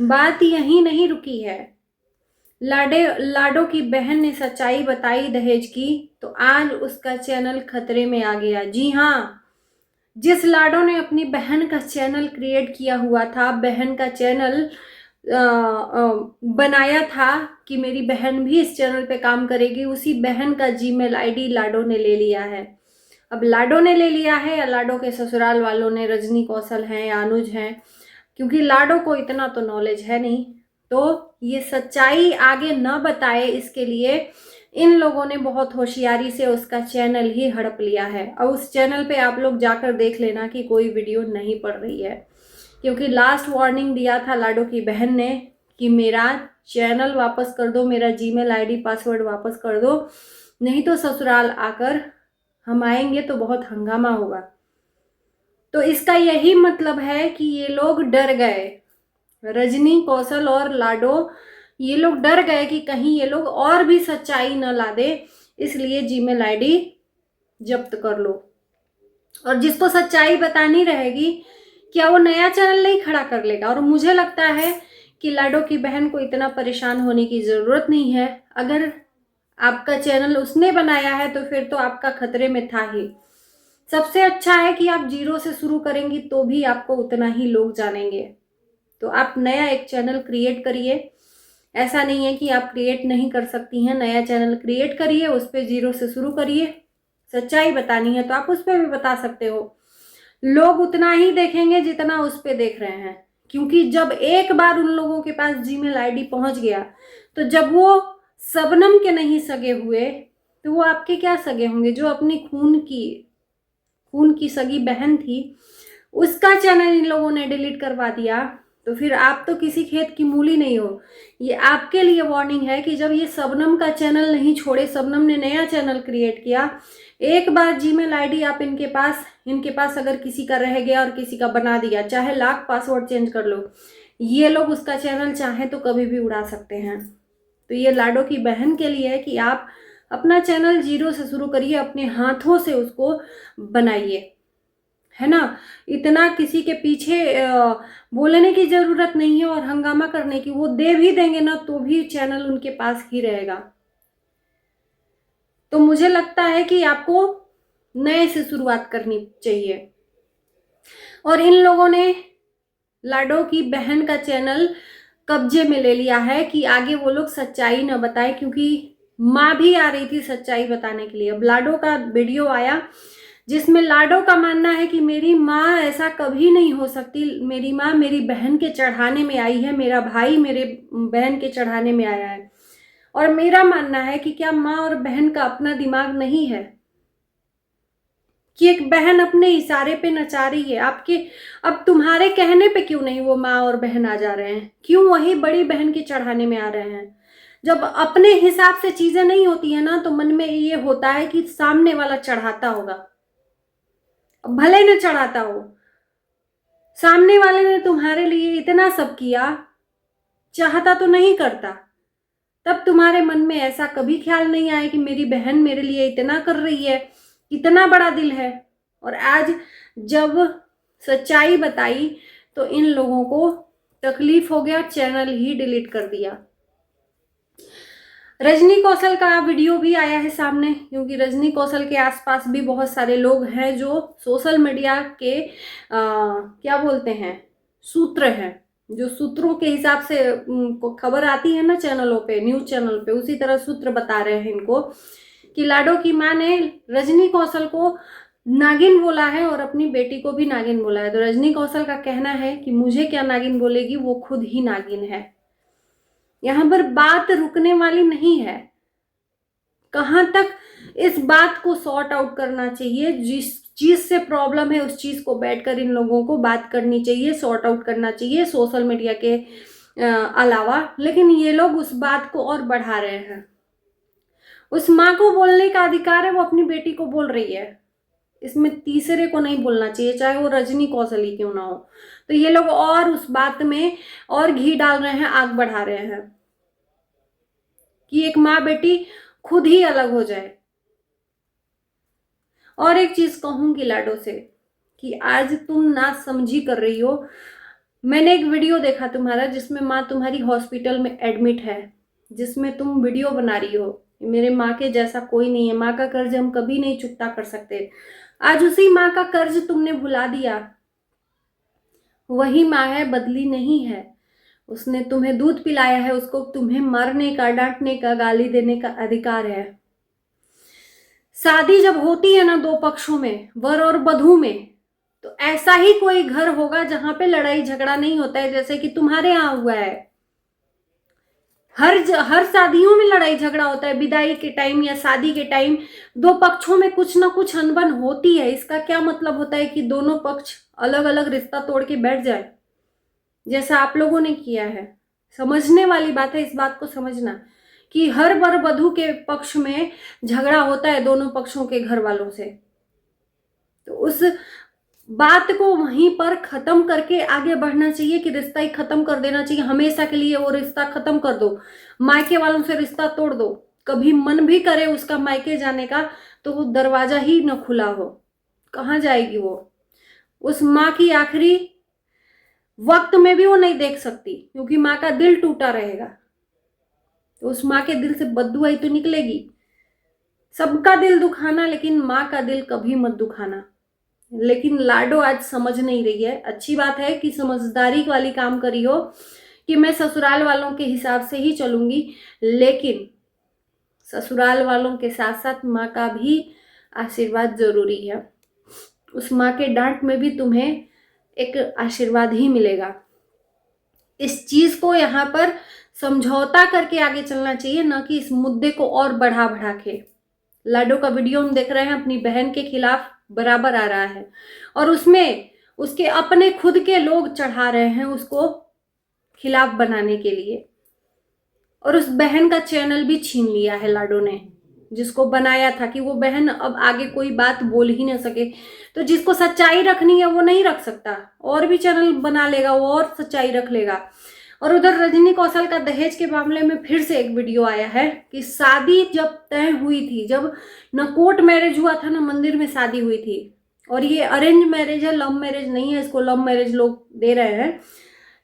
बात यहीं नहीं रुकी है। लाडो की बहन ने सच्चाई बताई दहेज की, तो आज उसका चैनल खतरे में आ गया। जी हाँ, जिस लाडो ने अपनी बहन का चैनल क्रिएट किया हुआ था, बहन का चैनल बनाया था कि मेरी बहन भी इस चैनल पे काम करेगी, उसी बहन का जीमेल आईडी लाडो ने ले लिया है। अब लाडो ने ले लिया है या लाडो के ससुराल वालों ने, रजनी कौशल हैं या अनुज हैं, क्योंकि लाडो को इतना तो नॉलेज है नहीं, तो ये सच्चाई आगे न बताए इसके लिए इन लोगों ने बहुत होशियारी से उसका चैनल ही हड़प लिया है। और उस चैनल पे आप लोग जाकर देख लेना कि कोई वीडियो नहीं पड़ रही है, क्योंकि लास्ट वार्निंग दिया था लाडो की बहन ने कि मेरा चैनल वापस कर दो, मेरा जीमेल आईडी पासवर्ड वापस कर दो, नहीं तो ससुराल आकर हम आएंगे तो बहुत हंगामा होगा। तो इसका यही मतलब है कि ये लोग डर गए, रजनी कौशल और लाडो, ये लोग डर गए कि कहीं ये लोग और भी सच्चाई न ला दे, इसलिए जीमेल आईडी जब्त कर लो। और जिसको सच्चाई बतानी रहेगी, क्या वो नया चैनल नहीं खड़ा कर लेगा? और मुझे लगता है कि लाडो की बहन को इतना परेशान होने की जरूरत नहीं है। अगर आपका चैनल उसने बनाया है तो फिर तो आपका खतरे में था ही। सबसे अच्छा है कि आप जीरो से शुरू करेंगी तो भी आपको उतना ही लोग जानेंगे। तो आप नया एक चैनल क्रिएट करिए, ऐसा नहीं है कि आप क्रिएट नहीं कर सकती हैं, नया चैनल क्रिएट करिए, उस पर जीरो से शुरू करिए। सच्चाई बतानी है तो आप उस पर भी बता सकते हो, लोग उतना ही देखेंगे जितना उस पर देख रहे हैं। क्योंकि जब एक बार उन लोगों के पास जीमेल आईडी पहुंच गया, तो जब वो शबनम के नहीं सगे हुए तो वो आपके क्या सगे होंगे? जो अपनी खून की सगी बहन थी, उसका चैनल इन लोगों ने डिलीट करवा दिया, तो फिर आप तो किसी खेत की मूली नहीं हो। ये आपके लिए वार्निंग है कि जब ये शबनम का चैनल नहीं छोड़े, शबनम ने नया चैनल क्रिएट किया, एक बार जीमेल आईडी आप इनके पास अगर किसी का रह गया और किसी का बना दिया, चाहे लाख पासवर्ड चेंज कर लो, ये लोग उसका चैनल चाहे तो कभी भी उड़ा सकते हैं। तो ये लाडो की बहन के लिए है कि आप अपना चैनल जीरो से शुरू करिए, अपने हाथों से उसको बनाइए, है ना। इतना किसी के पीछे बोलने की जरूरत नहीं है और हंगामा करने की। वो दे भी देंगे ना तो भी चैनल उनके पास ही रहेगा। तो मुझे लगता है कि आपको नए से शुरुआत करनी चाहिए। और इन लोगों ने लाडो की बहन का चैनल कब्जे में ले लिया है कि आगे वो लोग सच्चाई न बताए, क्योंकि माँ भी आ रही थी सच्चाई बताने के लिए। अब लाडो का वीडियो आया जिसमें लाडो का मानना है कि मेरी माँ ऐसा कभी नहीं हो सकती, मेरी माँ मेरी बहन के चढ़ाने में आई है, मेरा भाई मेरे बहन के चढ़ाने में आया है। और मेरा मानना है कि क्या माँ और बहन का अपना दिमाग नहीं है कि एक बहन अपने इशारे पे नचा रही है आपके? अब तुम्हारे कहने पे क्यों नहीं वो माँ और बहन आ जा रहे हैं? क्यों वही बड़ी बहन के चढ़ाने में आ रहे हैं? जब अपने हिसाब से चीजें नहीं होती है ना, तो मन में ये होता है कि सामने वाला चढ़ाता होगा। भले न चढ़ाता हो, सामने वाले ने तुम्हारे लिए इतना सब किया, चाहता तो नहीं करता, तब तुम्हारे मन में ऐसा कभी ख्याल नहीं आया कि मेरी बहन मेरे लिए इतना कर रही है, इतना बड़ा दिल है। और आज जब सच्चाई बताई तो इन लोगों को तकलीफ हो गया, चैनल ही डिलीट कर दिया। रजनी कौशल का वीडियो भी आया है सामने, क्योंकि रजनी कौशल के आसपास भी बहुत सारे लोग हैं जो सोशल मीडिया के क्या बोलते हैं, सूत्र हैं, जो सूत्रों के हिसाब से खबर आती है ना चैनलों पे, न्यूज चैनल पे, उसी तरह सूत्र बता रहे हैं इनको कि लाडो की माँ ने रजनी कौशल को नागिन बोला है और अपनी बेटी को भी नागिन बोला है। तो रजनी कौशल का कहना है कि मुझे क्या नागिन बोलेगी, वो खुद ही नागिन है। यहां पर बात रुकने वाली नहीं है। कहां तक इस बात को सॉर्ट आउट करना चाहिए, जिस चीज से प्रॉब्लम है उस चीज को बैठकर इन लोगों को बात करनी चाहिए, सॉर्ट आउट करना चाहिए सोशल मीडिया के अलावा। लेकिन ये लोग उस बात को और बढ़ा रहे हैं। उस माँ को बोलने का अधिकार है, वो अपनी बेटी को बोल रही है, इसमें तीसरे को नहीं बोलना चाहिए, चाहे वो रजनी कौशल ही क्यों ना हो। तो ये लोग और उस बात में और घी डाल रहे हैं, आग बढ़ा रहे हैं कि एक माँ बेटी खुद ही अलग हो जाए। और एक चीज कहूंगी लाडो से कि आज तुम ना समझी कर रही हो, मैंने एक वीडियो देखा तुम्हारा जिसमें माँ तुम्हारी हॉस्पिटल में एडमिट है, जिसमें तुम वीडियो बना रही हो मेरे माँ के जैसा कोई नहीं है, माँ का कर्ज हम कभी नहीं चुकता कर सकते। आज उसी माँ का कर्ज तुमने भुला दिया। वही माँ है, बदली नहीं है। उसने तुम्हें दूध पिलाया है, उसको तुम्हें मारने का, डांटने का, गाली देने का अधिकार है। शादी जब होती है ना दो पक्षों में, वर और वधू में, तो ऐसा ही कोई घर होगा जहां पे लड़ाई झगड़ा नहीं होता है, जैसे कि तुम्हारे यहाँ हुआ है। हर शादियों में लड़ाई झगड़ा होता है, विदाई के टाइम या शादी के टाइम दो पक्षों में कुछ ना कुछ अनबन होती है। इसका क्या मतलब होता है कि दोनों पक्ष अलग अलग रिश्ता तोड़ के बैठ जाए, जैसा आप लोगों ने किया है। समझने वाली बात है, इस बात को समझना कि हर वर वधू के पक्ष में झगड़ा होता है दोनों पक्षों के घर वालों से। तो उस बात को वहीं पर खत्म करके आगे बढ़ना चाहिए कि रिश्ता ही खत्म कर देना चाहिए, हमेशा के लिए वो रिश्ता खत्म कर दो, मायके वालों से रिश्ता तोड़ दो। कभी मन भी करे उसका मायके जाने का तो वो दरवाजा ही न खुला हो, कहाँ जाएगी वो? उस माँ की आखिरी वक्त में भी वो नहीं देख सकती, क्योंकि माँ का दिल टूटा रहेगा। तो उस माँ के दिल से बददुआई तो निकलेगी। सबका दिल दुखाना, लेकिन माँ का दिल कभी मत दुखाना। लेकिन लाडो आज समझ नहीं रही है। अच्छी बात है कि समझदारी वाली काम करी हो कि मैं ससुराल वालों के हिसाब से ही चलूंगी, लेकिन ससुराल वालों के साथ साथ माँ का भी आशीर्वाद जरूरी है। उस माँ के डांट में भी तुम्हें एक आशीर्वाद ही मिलेगा। इस चीज को यहाँ पर समझौता करके आगे चलना चाहिए, न कि इस मुद्दे को और बढ़ा बढ़ा के। लाडो का वीडियो हम देख रहे हैं, अपनी बहन के खिलाफ बराबर आ रहा है, और उसमें उसके अपने खुद के लोग चढ़ा रहे हैं उसको खिलाफ बनाने के लिए। और उस बहन का चैनल भी छीन लिया है लाडो ने, जिसको बनाया था कि वो बहन अब आगे कोई बात बोल ही ना सके। तो जिसको सच्चाई रखनी है वो नहीं रख सकता, और भी चैनल बना लेगा वो और सच्चाई रख लेगा। और उधर रजनी कौशल का दहेज के मामले में फिर से एक वीडियो आया है कि शादी जब तय हुई थी, जब न कोर्ट मैरिज हुआ था न मंदिर में शादी हुई थी, और ये अरेंज मैरिज है, लव मैरिज नहीं है, इसको लव मैरिज लोग दे रहे हैं।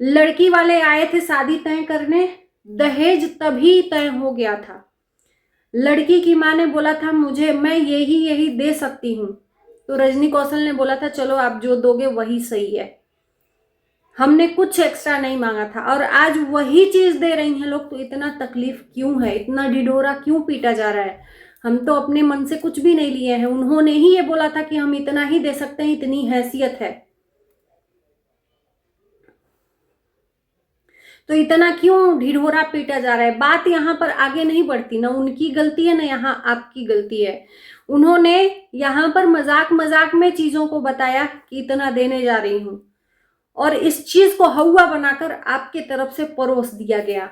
लड़की वाले आए थे शादी तय करने, दहेज तभी तय हो गया था। लड़की की माँ ने बोला था मैं यही दे सकती हूँ, तो रजनी कौशल ने बोला था चलो आप जो दोगे वही सही है, हमने कुछ एक्स्ट्रा नहीं मांगा था। और आज वही चीज दे रही हैं लोग, तो इतना तकलीफ क्यों है, इतना ढिढोरा क्यों पीटा जा रहा है? हम तो अपने मन से कुछ भी नहीं लिए हैं, उन्होंने ही ये बोला था कि हम इतना ही दे सकते हैं, इतनी हैसियत है। तो इतना क्यों ढिढोरा पीटा जा रहा है? बात यहाँ पर आगे नहीं बढ़ती, ना उनकी गलती है ना यहाँ आपकी गलती है। उन्होंने यहाँ पर मजाक मजाक में चीजों को बताया कि इतना देने जा रही हूं, और इस चीज को हवा बनाकर आपके तरफ से परोस दिया गया।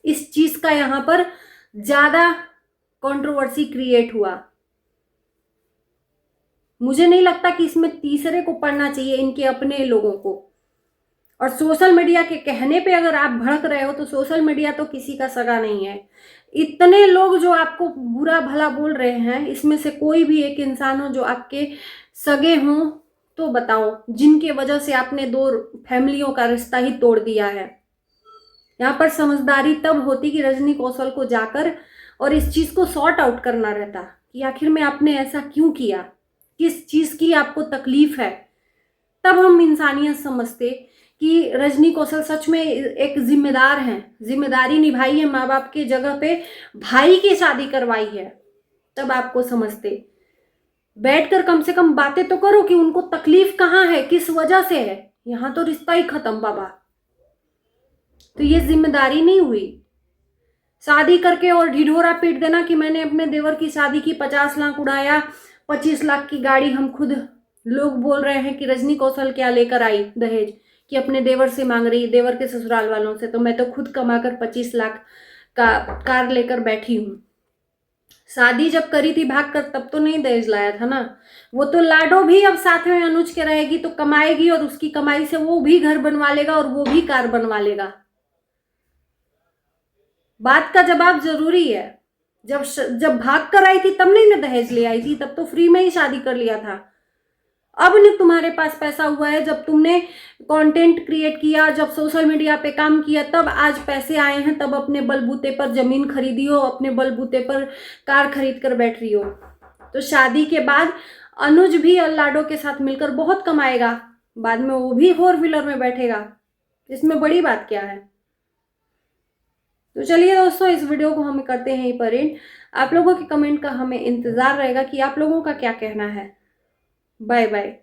इस चीज का यहाँ पर ज्यादा कंट्रोवर्सी क्रिएट हुआ। मुझे नहीं लगता कि इसमें तीसरे को पढ़ना चाहिए, इनके अपने लोगों को। और सोशल मीडिया के कहने पे अगर आप भड़क रहे हो तो सोशल मीडिया तो किसी का सगा नहीं है। इतने लोग जो आपको बुरा भला बोल रहे हैं, इसमें से कोई भी एक इंसान हो जो आपके सगे हों तो बताओ, जिनके वजह से आपने दो फैमिलियों का रिश्ता ही तोड़ दिया है। यहाँ पर समझदारी तब होती कि रजनी कौशल को जाकर और इस चीज को सॉर्ट आउट करना रहता कि आखिर में आपने ऐसा क्यों किया, किस चीज की आपको तकलीफ है। तब हम इंसानियत समझते कि रजनी कौशल सच में एक जिम्मेदार हैं, जिम्मेदारी निभाई है, माँ बाप के जगह पे भाई की शादी करवाई है। तब आपको समझते। बैठकर कम से कम बातें तो करो कि उनको तकलीफ कहाँ है, किस वजह से है। यहाँ तो रिश्ता ही खत्म बाबा। तो ये जिम्मेदारी नहीं हुई। शादी करके और ढिढोरा पीट देना कि मैंने अपने देवर की शादी की, 50 लाख उड़ाया, 25 लाख की गाड़ी हम खुद। लोग बोल रहे हैं कि रजनी कौशल क्या लेकर आई दहेज, कि अपने देवर से मांग रही, देवर के ससुराल वालों से। तो मैं तो खुद कमाकर 25 लाख का कार लेकर बैठी हूं। शादी जब करी थी भागकर, तब तो नहीं दहेज लाया था ना। वो तो लाडो भी अब साथ में अनुज के रहेगी तो कमाएगी, और उसकी कमाई से वो भी घर बनवा लेगा और वो भी कार बनवा लेगा। बात का जवाब जरूरी है। जब भाग कर आई थी तब नहीं ना दहेज ले आई थी, तब तो फ्री में ही शादी कर लिया था। अब नहीं तुम्हारे पास पैसा हुआ है, जब तुमने कंटेंट क्रिएट किया, जब सोशल मीडिया पे काम किया, तब आज पैसे आए हैं, तब अपने बलबूते पर जमीन खरीदी हो, अपने बलबूते पर कार खरीद कर बैठ रही हो। तो शादी के बाद अनुज भी लाडो के साथ मिलकर बहुत कमाएगा, बाद में वो भी 4 व्हीलर में बैठेगा, इसमें बड़ी बात क्या है। तो चलिए दोस्तों, इस वीडियो को हम करते हैं यहीं पर एंड। आप लोगों के कमेंट का हमें इंतजार रहेगा कि आप लोगों का क्या कहना है। Bye bye.